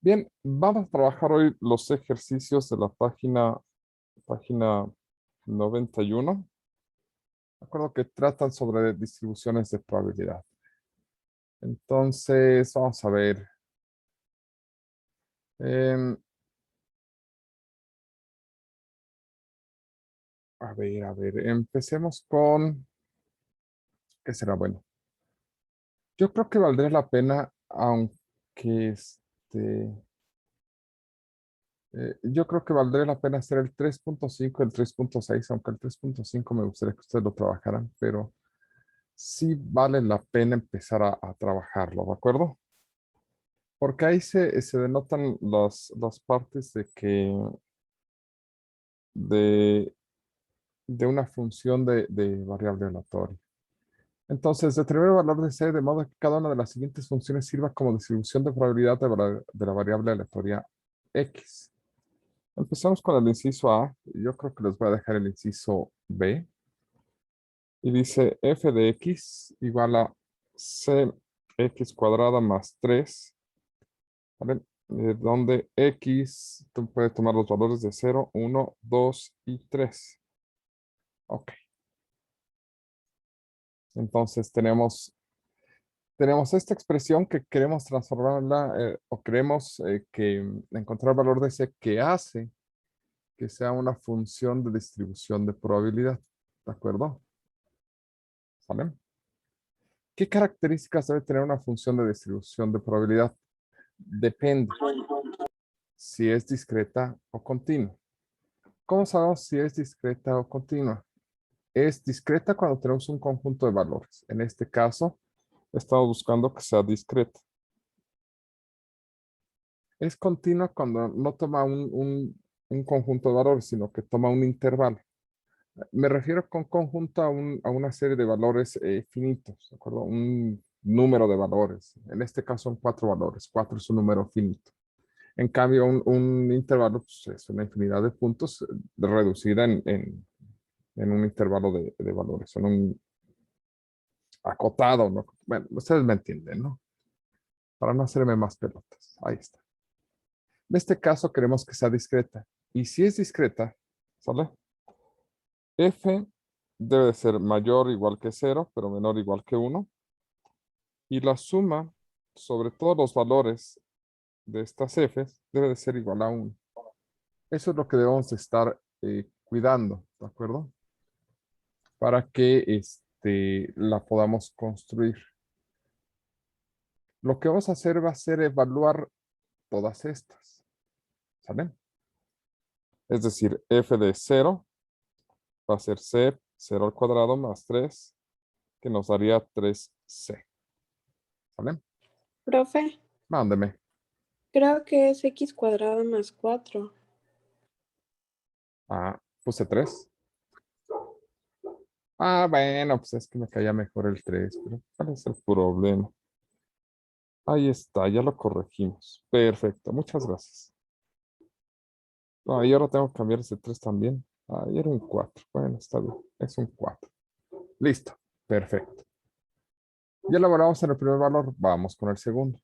Bien, vamos a trabajar hoy los ejercicios de la página 91. De acuerdo que tratan sobre distribuciones de probabilidad. Entonces, vamos a ver. Em, empecemos con, ¿qué será bueno? Yo creo que valdría la pena, aunque yo creo que valdría la pena hacer el 3.5 y el 3.6, aunque el 3.5 me gustaría que ustedes lo trabajaran, pero sí vale la pena empezar a trabajarlo, ¿de acuerdo? Porque ahí se denotan las partes de, de una función de variable aleatoria. Entonces, determina el valor de C de modo que cada una de las siguientes funciones sirva como distribución de probabilidad de la variable aleatoria X. Empezamos con el inciso A. Yo creo que les voy a dejar el inciso B. Y dice f de x igual a cx cuadrada más 3, ¿vale? Donde x, tú puedes tomar los valores de 0, 1, 2 y 3. Ok. Entonces tenemos esta expresión que queremos transformarla o queremos encontrar el valor de c que hace que sea una función de distribución de probabilidad. ¿De acuerdo? ¿Sale? ¿Qué características debe tener una función de distribución de probabilidad? Depende si es discreta o continua. ¿Cómo sabemos si es discreta o continua? Es discreta cuando tenemos un conjunto de valores. En este caso, estamos buscando que sea discreta. Es continua cuando no toma un conjunto de valores, sino que toma un intervalo. Me refiero con conjunto a una serie de valores finitos, ¿de acuerdo? Un número de valores. En este caso son 4 valores. 4 es un número finito. En cambio, un intervalo pues, es una infinidad de puntos reducida en un intervalo de valores, en un acotado, ¿no? Bueno, ustedes me entienden, ¿no? Para no hacerme más pelotas. Ahí está. En este caso queremos que sea discreta. Y si es discreta, ¿sale? F debe de ser mayor o igual que 0, pero menor o igual que 1. Y la suma sobre todos los valores de estas Fs debe de ser igual a 1. Eso es lo que debemos de estar cuidando, ¿de acuerdo? Para que la podamos construir. Lo que vamos a hacer va a ser evaluar todas estas, ¿sale? Es decir, f de 0 va a ser c, 0 al cuadrado más 3, que nos daría 3c, ¿sale? Profe, Mándeme. creo que es x cuadrado más 4. Ah, puse 3. Ah, bueno, pues es que me caía mejor el 3, pero ¿cuál es el problema? Ahí está, ya lo corregimos. Perfecto, muchas gracias. No, y ahora tengo que cambiar ese 3 también. Ahí era un 4. Bueno, está bien, es un 4. Listo, perfecto. Ya elaboramos en el primer valor, vamos con el segundo.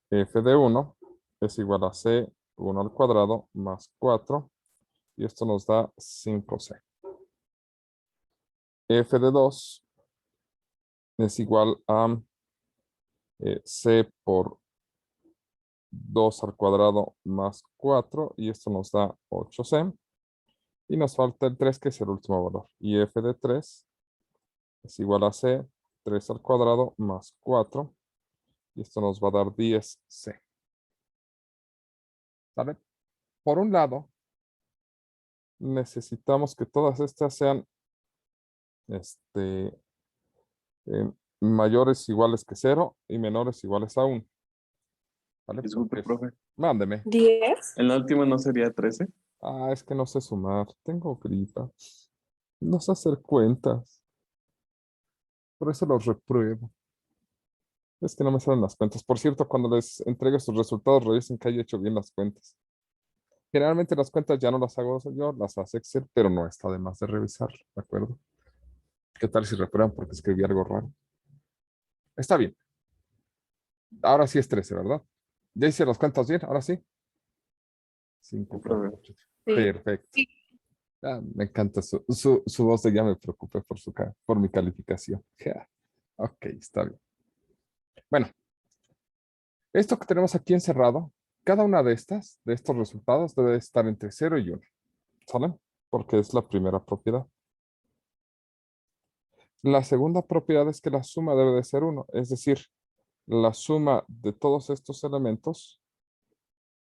F de 1 es igual a C 1 al cuadrado más 4, y esto nos da 5C. F de 2 es igual a C por 2 al cuadrado más 4, y esto nos da 8C. Y nos falta el 3, que es el último valor. Y F de 3 es igual a C 3 al cuadrado más 4, y esto nos va a dar 10C. ¿Vale? Por un lado, necesitamos que todas estas sean este, mayores iguales que 0 y menores iguales a 1. ¿Vale? Disculpe, profe. Mándeme. 10. ¿En la última no sería 13? Ah, es que no sé sumar. Tengo gripa. No sé hacer cuentas. Por eso los repruebo. Es que no me salen las cuentas. Por cierto, cuando les entregue sus resultados, revisen que haya hecho bien las cuentas. Generalmente las cuentas ya no las hago yo, las hace Excel, pero no está de más de revisar, ¿de acuerdo? ¿Qué tal si reprueban porque escribí algo raro? Está bien. Ahora sí es 13, ¿verdad? ¿Ya hice las cuentas bien? Ahora sí. 5, 4, 8. Sí. Perfecto. Ah, me encanta su voz de ya me preocupé por mi calificación. Ja. Ok, está bien. Bueno, esto que tenemos aquí encerrado, cada una de estos resultados debe estar entre 0 y 1. ¿Sale? Porque es la primera propiedad. La segunda propiedad es que la suma debe de ser 1. Es decir, la suma de todos estos elementos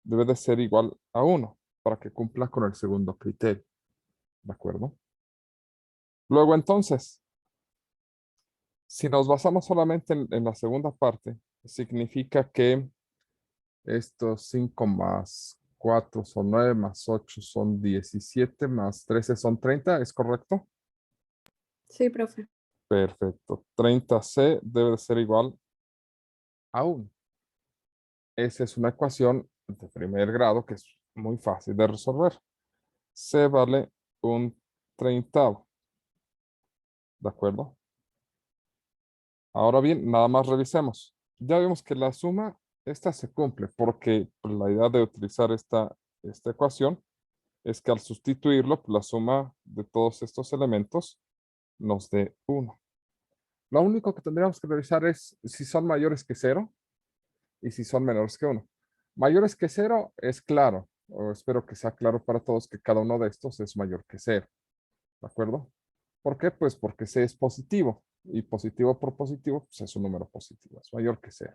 debe de ser igual a 1 para que cumpla con el segundo criterio. ¿De acuerdo? Luego entonces, si nos basamos solamente en la segunda parte, significa que estos 5 más 4 son 9, más 8 son 17, más 13 son 30, ¿es correcto? Sí, profe. Perfecto. 30C debe de ser igual a 1. Esa es una ecuación de primer grado que es muy fácil de resolver. C vale un treintavo. ¿De acuerdo? Ahora bien, nada más revisemos. Ya vimos que la suma, esta se cumple porque pues, la idea de utilizar esta ecuación es que al sustituirlo, pues, la suma de todos estos elementos nos dé 1. Lo único que tendríamos que revisar es si son mayores que 0 y si son menores que 1. Mayores que 0 es claro, o espero que sea claro para todos que cada uno de estos es mayor que 0. ¿De acuerdo? ¿Por qué? Pues porque C es positivo y positivo por positivo pues es un número positivo, es mayor que 0.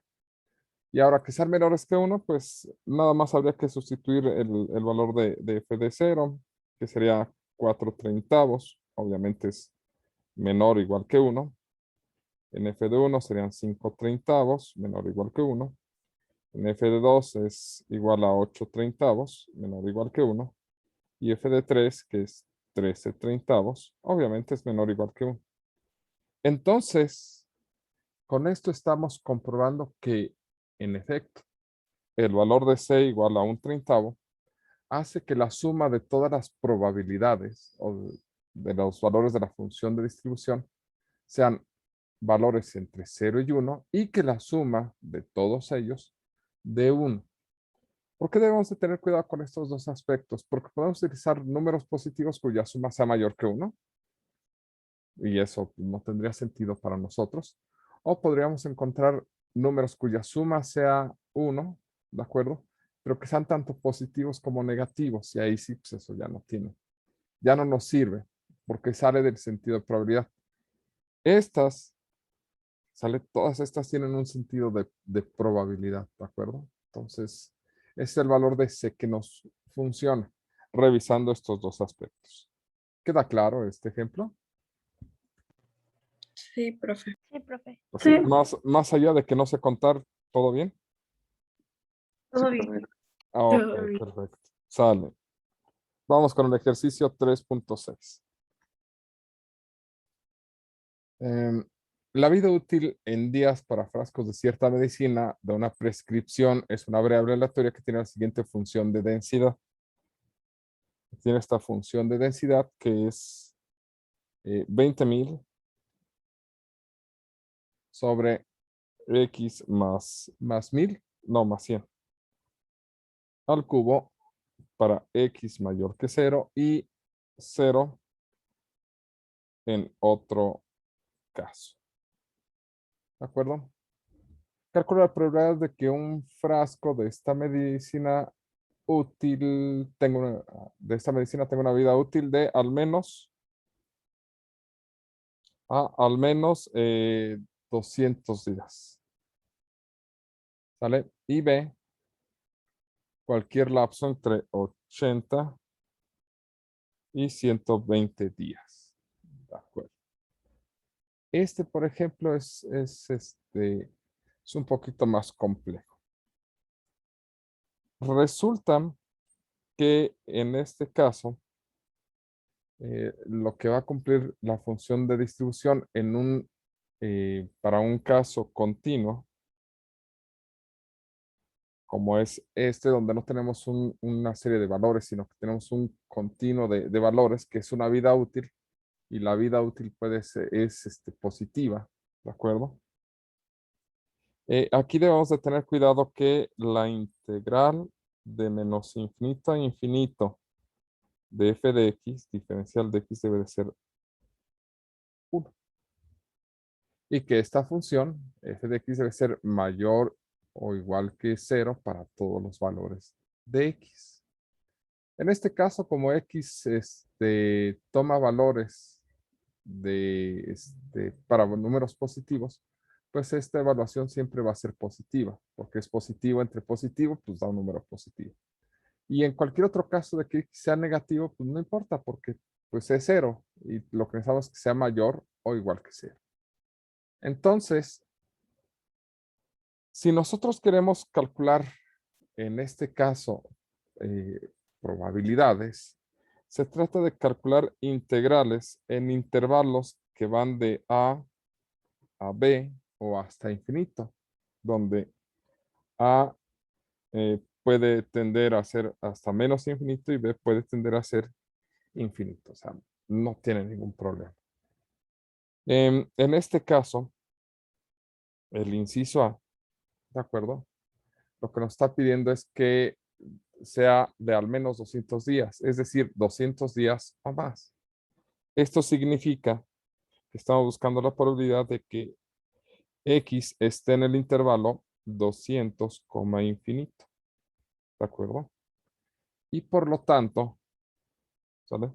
Y ahora que sean menores que 1, pues nada más habría que sustituir el valor de f de 0, que sería 4 treintavos. Obviamente es menor o igual que 1. En f de 1 serían 5 treintavos, menor o igual que 1. En f de 2 es igual a 8 treintavos, menor o igual que 1. Y f de 3, que es 13 treintavos, obviamente es menor o igual que 1. Entonces, con esto estamos comprobando que, en efecto, el valor de C igual a un treintavo hace que la suma de todas las probabilidades o de los valores de la función de distribución sean valores entre 0 y 1 y que la suma de todos ellos dé 1. ¿Por qué debemos de tener cuidado con estos dos aspectos? Porque podemos utilizar números positivos cuya suma sea mayor que 1 y eso no tendría sentido para nosotros. O podríamos encontrar números cuya suma sea 1, ¿de acuerdo? Pero que sean tanto positivos como negativos y ahí sí, pues eso ya no nos sirve porque sale del sentido de probabilidad. Todas estas tienen un sentido de probabilidad, ¿de acuerdo? Entonces, es el valor de C que nos funciona, revisando estos dos aspectos. ¿Queda claro este ejemplo? Sí, profe. Sí, profe. Perfecto. Más allá de que no sé contar, ¿todo bien? Todo bien. Ok, Todo bien. perfecto. Sale. Vamos con el ejercicio 3.6. La vida útil en días para frascos de cierta medicina de una prescripción es una variable aleatoria que tiene la siguiente función de densidad. Tiene esta función de densidad que es 20,000 sobre x más 1000, no, más 100 al cubo para x mayor que 0 y 0 en otro caso. ¿De acuerdo? Calcula la probabilidad de que un frasco de esta medicina tenga una vida útil de al menos 200 días. ¿Sale? Y B, cualquier lapso entre 80 y 120 días. De acuerdo. Por ejemplo, es un poquito más complejo. Resulta que en este caso, lo que va a cumplir la función de distribución para un caso continuo, como es donde no tenemos una serie de valores, sino que tenemos un continuo de valores, que es una vida útil, y la vida útil es positiva, ¿de acuerdo? Aquí debemos de tener cuidado que la integral de menos infinito a infinito de f de x, diferencial de x, debe de ser 1. Y que esta función, f de x, debe ser mayor o igual que 0 para todos los valores de x. En este caso, como x toma valores para números positivos, pues esta evaluación siempre va a ser positiva, porque es positivo entre positivo, pues da un número positivo. Y en cualquier otro caso de que sea negativo, pues no importa, porque pues es 0 y lo que necesitamos es que sea mayor o igual que 0. Entonces, si nosotros queremos calcular, en este caso, probabilidades, se trata de calcular integrales en intervalos que van de a b o hasta infinito, donde a puede tender a ser hasta menos infinito y b puede tender a ser infinito. O sea, no tiene ningún problema. En este caso, el inciso A, ¿de acuerdo? Lo que nos está pidiendo es que sea de al menos 200 días, es decir, 200 días o más. Esto significa que estamos buscando la probabilidad de que x esté en el intervalo 200, infinito. ¿De acuerdo? Y por lo tanto, ¿sale?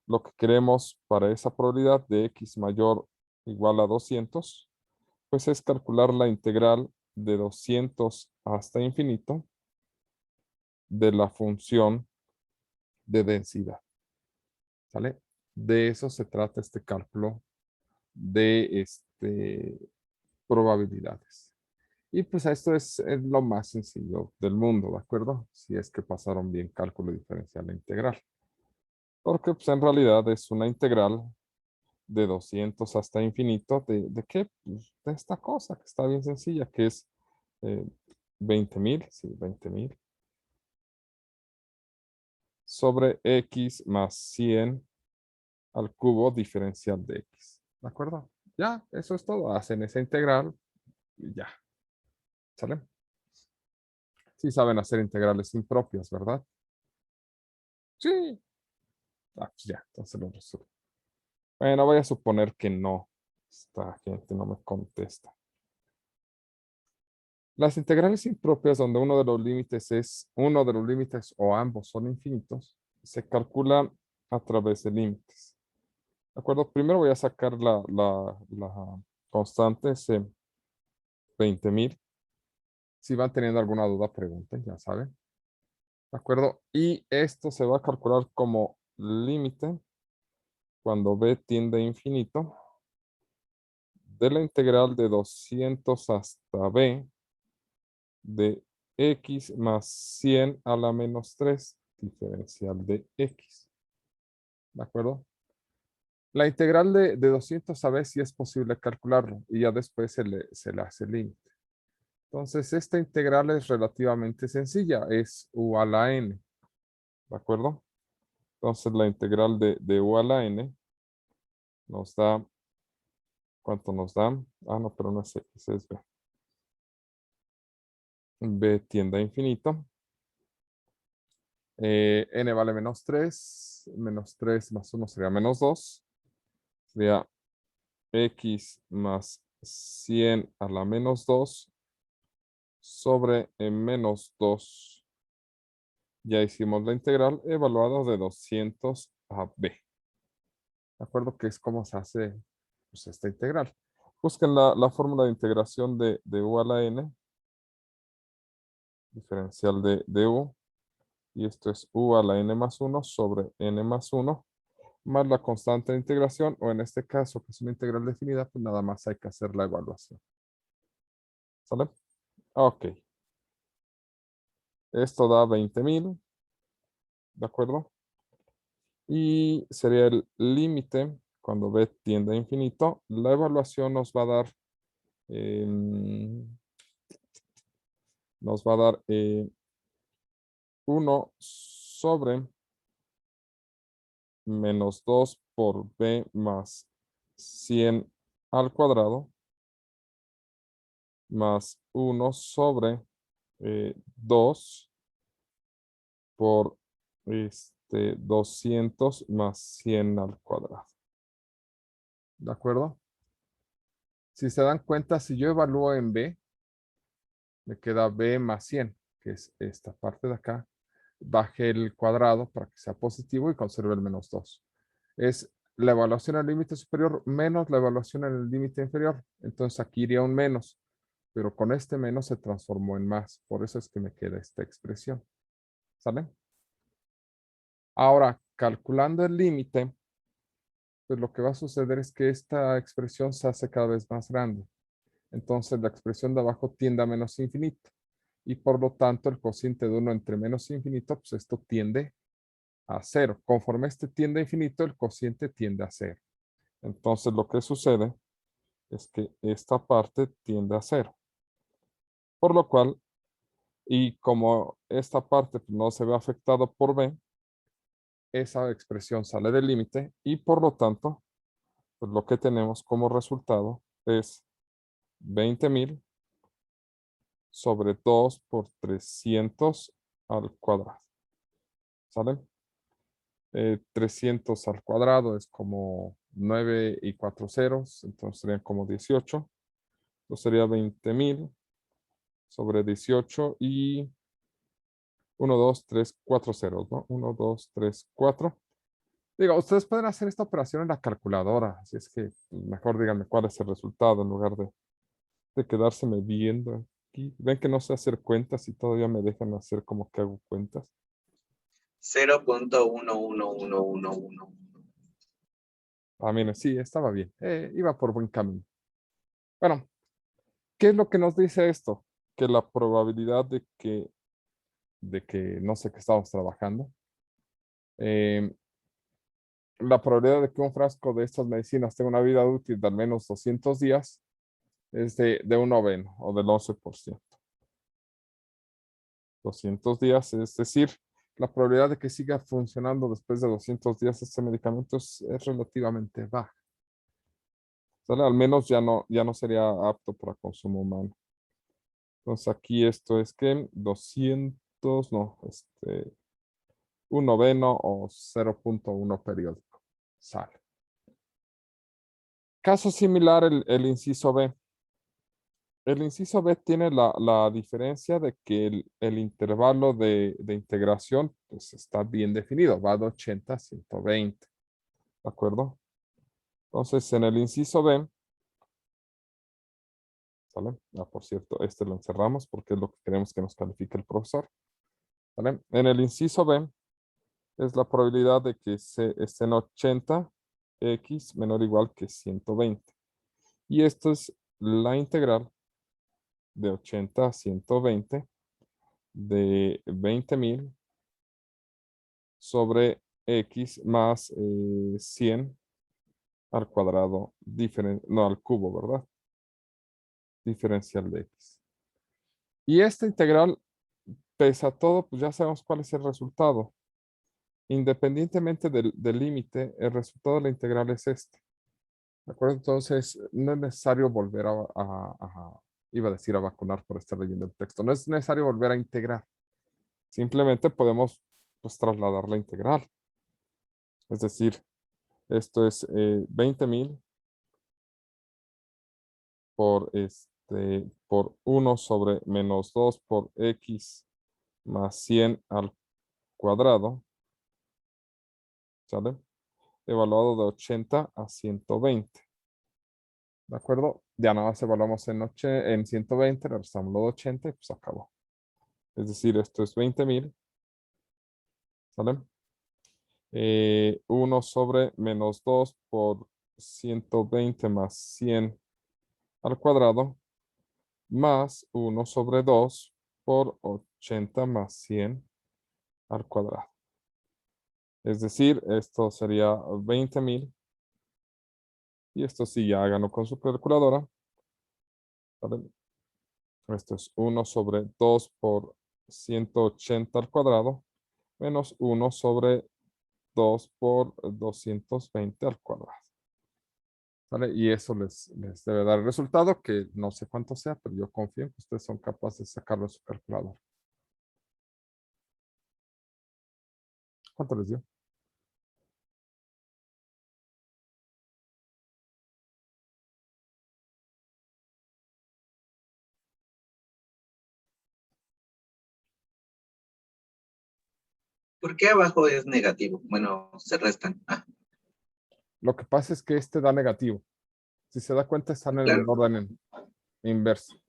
Lo que queremos para esa probabilidad de x mayor o igual a 200, pues es calcular la integral de 200 hasta infinito de la función de densidad. ¿Sale? De eso se trata este cálculo de probabilidades. Y pues esto es lo más sencillo del mundo, ¿de acuerdo? Si es que pasaron bien cálculo diferencial e integral. Porque pues en realidad es una integral de 200 hasta infinito. ¿De qué? Pues, de esta cosa que está bien sencilla, que es 20.000, sí, 20.000 sobre x más 100 al cubo diferencial de x. ¿De acuerdo? Ya, eso es todo. Hacen esa integral y ya. ¿Sale? Sí saben hacer integrales impropias, ¿verdad? Sí. Ah, pues ya, entonces lo resuelvo. Bueno, voy a suponer que no. Esta gente no me contesta. Las integrales impropias donde uno de los límites o ambos son infinitos, se calcula a través de límites. ¿De acuerdo? Primero voy a sacar la constante, ese 20.000. Si van teniendo alguna duda, pregunten, ya saben. ¿De acuerdo? Y esto se va a calcular como límite cuando b tiende a infinito de la integral de 200 hasta b de x más 100 a la menos 3 diferencial de x. ¿De acuerdo? La integral de 200 a b sí es posible calcularlo y ya después se le hace límite. Entonces, esta integral es relativamente sencilla, es u a la n. ¿De acuerdo? Entonces, la integral de u a la n nos da, ¿cuánto nos da? Ah, no, pero no es x, es b. B tiende a infinito. N vale menos 3. Menos 3 más 1 sería menos 2. Sería x más 100 a la menos 2 sobre menos 2. Ya hicimos la integral evaluada de 200 a b. ¿De acuerdo? Que es como se hace pues, esta integral. Busquen la fórmula de integración de u a la n, diferencial de u. Y esto es u a la n más 1 sobre n más 1 más la constante de integración, o en este caso, que es una integral definida, pues nada más hay que hacer la evaluación. ¿Sale? Ok. Esto da 20.000. ¿De acuerdo? Y sería el límite cuando b tiende a infinito. La evaluación nos va a dar, nos va a dar 1 sobre menos 2 por b más 100 al cuadrado más 1 sobre 2 por 200 más 100 al cuadrado. ¿De acuerdo? Si se dan cuenta, si yo evalúo en B, me queda B más 100, que es esta parte de acá. Baje el cuadrado para que sea positivo y conserve el menos 2. Es la evaluación al límite superior menos la evaluación en el límite inferior. Entonces aquí iría un menos, pero con este menos se transformó en más. Por eso es que me queda esta expresión. ¿Sale? Ahora, calculando el límite, pues lo que va a suceder es que esta expresión se hace cada vez más grande. Entonces la expresión de abajo tiende a menos infinito. Y por lo tanto, el cociente de 1 entre menos infinito, pues esto tiende a 0. Conforme este tiende a infinito, el cociente tiende a 0. Entonces lo que sucede es que esta parte tiende a 0. Por lo cual, y como esta parte no se ve afectada por B, esa expresión sale del límite y por lo tanto, pues lo que tenemos como resultado es 20.000 sobre 2 por 300 al cuadrado. ¿Sale? 300 al cuadrado es como 9 y 4 ceros, entonces serían como 18. Entonces sería 20.000 sobre 18 y 1, 2, 3, 4 ceros, ¿no? 1, 2, 3, 4. Digo, ustedes pueden hacer esta operación en la calculadora, así es que mejor díganme cuál es el resultado en lugar de quedárseme viendo aquí. Ven que no sé hacer cuentas y todavía me dejan hacer como que hago cuentas. 0.11111. Ah, miren, sí, estaba bien. Iba por buen camino. Bueno, ¿qué es lo que nos dice esto? Que la probabilidad de que no sé qué estamos trabajando. La probabilidad de que un frasco de estas medicinas tenga una vida útil de al menos 200 días es de un noveno o del 11%. 200 días, es decir, la probabilidad de que siga funcionando después de 200 días este medicamento es relativamente baja. ¿Sale? Al menos ya no sería apto para consumo humano. Entonces aquí esto es que 200, no, un noveno o 0.1 periódico. Sale. Caso similar el inciso B. El inciso B tiene la diferencia de que el intervalo de integración pues, está bien definido, va de 80 a 120. ¿De acuerdo? Entonces, en el inciso B, ¿sale? Por cierto, este lo encerramos porque es lo que queremos que nos califique el profesor. ¿Sale? En el inciso B es la probabilidad de que se esté en 80, x menor o igual que 120. Y esto es la integral de 80 a 120 de 20.000 sobre x más 100 al cuadrado, no al cubo, ¿verdad? Diferencial de x. Y esta integral, pese a todo, pues ya sabemos cuál es el resultado. Independientemente del límite, el resultado de la integral es este. ¿De acuerdo? Entonces, no es necesario volver iba a decir a vacunar por estar leyendo el texto. No es necesario volver a integrar. Simplemente podemos pues, trasladar la integral. Es decir, esto es 20.000 por 1 sobre menos 2 por x más 100 al cuadrado. ¿Sale? Evaluado de 80 a 120. ¿De acuerdo? Ya nada más evaluamos en 120, le restamos lo de 80 y pues acabó. Es decir, esto es 20.000. ¿Sale? 1 sobre menos 2 por 120 más 100 al cuadrado, más 1 sobre 2 por 80 más 100 al cuadrado. Es decir, esto sería 20.000. Y esto sí, ya háganlo con su calculadora. ¿Vale? Esto es 1 sobre 2 por 180 al cuadrado, menos 1 sobre 2 por 220 al cuadrado. ¿Sale? Y eso les debe dar el resultado, que no sé cuánto sea, pero yo confío en que ustedes son capaces de sacarlo en su calculadora. ¿Cuánto les dio? ¿Por qué abajo es negativo? Bueno, se restan. Ah, Lo que pasa es que este da negativo. Si se da cuenta, están en el claro. orden inverso.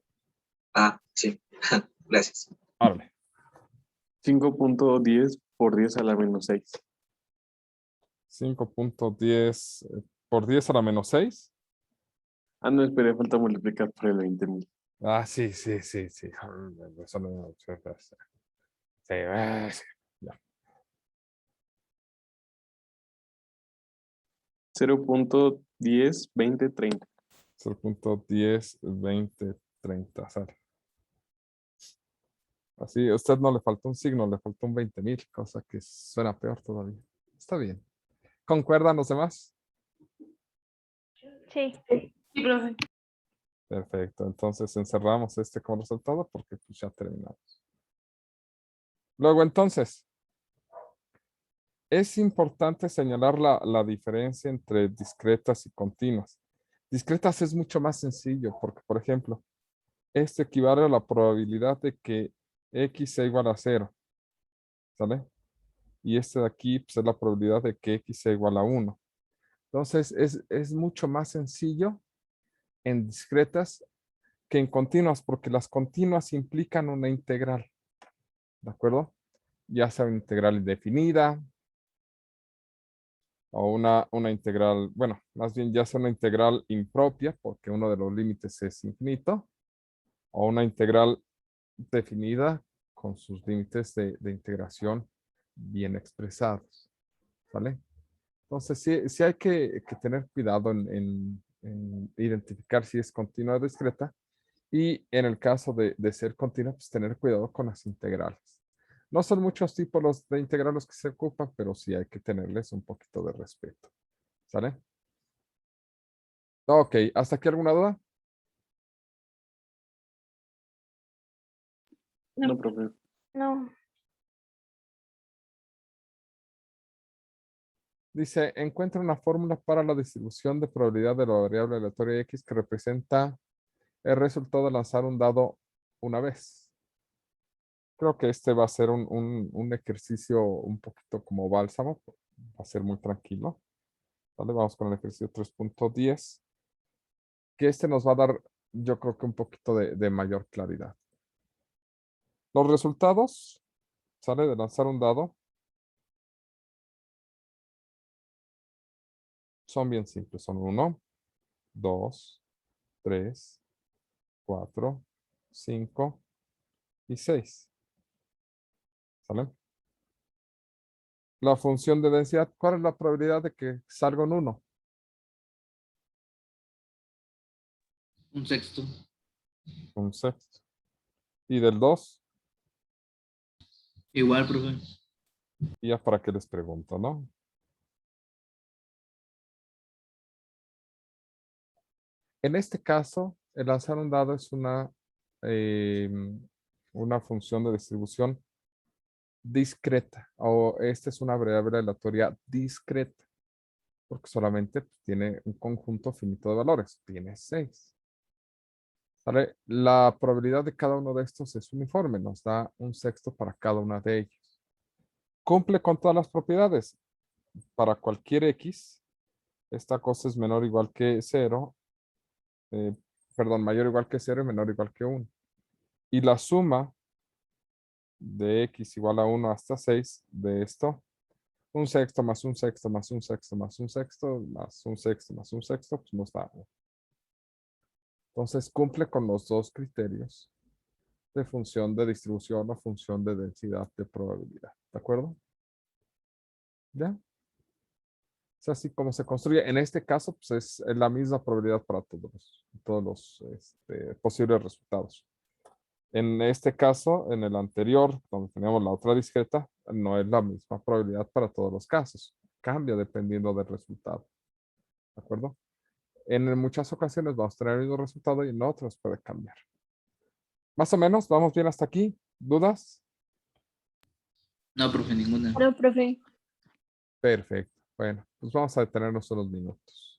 Ah, sí. Gracias. Árale. 5.10 por 10 a la menos 6. 5.10 por 10 a la menos 6. Ah, no, esperé, falta multiplicar por el 20.000. Ah, sí, sí, sí, sí. Eso no, sí, sí, sí. Ya. 0.10, 20, 30. 0.10, 20, 30. Sale. Así, a usted no le faltó un signo, le faltó un 20,000, cosa que suena peor todavía. Está bien. ¿Concuerdan los demás? Sí. Sí, profe. Perfecto. Entonces encerramos este como resultado porque pues ya terminamos. Luego entonces, es importante señalar la diferencia entre discretas y continuas. Discretas es mucho más sencillo porque, por ejemplo, esto equivale a la probabilidad de que x sea igual a 0. ¿Sale? Y este de aquí pues, es la probabilidad de que x sea igual a 1. Entonces, es mucho más sencillo en discretas que en continuas, porque las continuas implican una integral. ¿De acuerdo? Ya sea una integral indefinida o una integral, bueno, más bien ya sea una integral impropia, porque uno de los límites es infinito, o una integral definida con sus límites de integración bien expresados. ¿Vale? Entonces, sí hay que tener cuidado en identificar si es continua o discreta. Y en el caso de ser continua, pues tener cuidado con las integrales. No son muchos tipos los de integral los que se ocupan, pero sí hay que tenerles un poquito de respeto. ¿Sale? Ok, ¿hasta aquí alguna duda? No, profe. No. Dice, encuentra una fórmula para la distribución de probabilidad de la variable aleatoria X que representa el resultado de lanzar un dado una vez. Creo que este va a ser un ejercicio un poquito como bálsamo. Va a ser muy tranquilo. ¿Vale? Vamos con el ejercicio 3.10. Que este nos va a dar, yo creo que un poquito de mayor claridad. Los resultados, ¿sale? De lanzar un dado. Son bien simples. Son 1, 2, 3, 4, 5 y 6. ¿Sale? La función de densidad, ¿cuál es la probabilidad de que salga un 1? Un sexto. Un sexto. Y del 2, Igual, profe. y ya para qué les pregunto, ¿no? En este caso, el lanzar un dado es una función de distribución discreta, o esta es una variable aleatoria discreta, porque solamente tiene un conjunto finito de valores, tiene 6. ¿Vale? La probabilidad de cada uno de estos es uniforme, nos da un sexto para cada una de ellos. Cumple con todas las propiedades. Para cualquier X, esta cosa es menor o igual que 0, perdón, mayor o igual que 0 y menor o igual que 1. Y la suma de X igual a 1 hasta 6 de esto, un sexto más un sexto más un sexto más un sexto más un sexto más un sexto, pues nos da 1. Entonces cumple con los dos criterios de función de distribución o función de densidad de probabilidad. ¿De acuerdo? ¿Ya? Es así como se construye. En este caso, pues es la misma probabilidad para todos los posibles resultados. En este caso, en el anterior, donde teníamos la otra discreta, no es la misma probabilidad para todos los casos. Cambia dependiendo del resultado. ¿De acuerdo? En muchas ocasiones vamos a tener el mismo resultado y en otras puede cambiar. Más o menos, vamos bien hasta aquí. ¿Dudas? No, profe, ninguna. No, profe. Perfecto. Bueno, pues vamos a detenernos unos minutos.